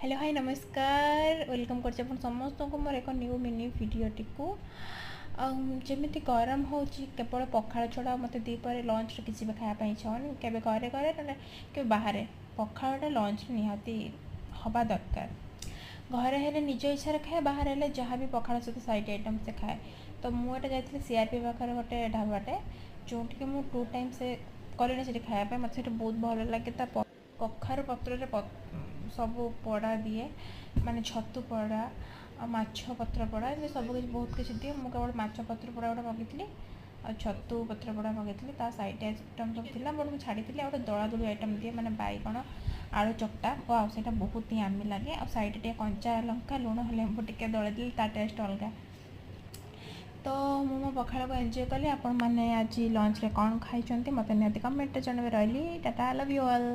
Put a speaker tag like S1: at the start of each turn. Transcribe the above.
S1: Hello hi नमस्कार welcome कर समस्त को मोर एक न्यू मिनी भिडटी को जमी गरम हो केवल पखाड़ छड़ा मत दीपर लंच किसी भी खायापी इच्छा हो केवे घरे घरे ना बाहर पखाड़ा लंच निहाती हवा दरकार घरे हेले निज इच्छा खाए बाहर हेले जहाँ भी पखाड़ सहित साइड आइटम से खाए। तो मुझे जाइए सीआरपी पाखे गोटे ढाबाटे जो मुझे 2 टाइम से करें से खायापी मत बहुत भल लगे। कखार पत्र सब पड़ा दिए माने छतु पड़ा माछ पत्र पड़ा ये सब किसी बहुत किसी दिए मुझे केवल माछ पत्र पड़ा गोटे मगेली आ छतु पत्र पड़ा मगेली साइड आइटम सब थी बट मुझे छाड़ी गोटे दला दली आइटम दिए मैंने बैगण आलू चकटा वाओ से बहुत ही आमी लगे आ साइड टे कंचा लंका लुण लेंबू टे दलाई देली ता टेस्ट अलग। तो मु मो पखाड़ को एंजॉय कली। आपण मैंने आज लंच रे कौन खाई मत निहाती कमेंट जनबे रही टाटा लव यू ऑल।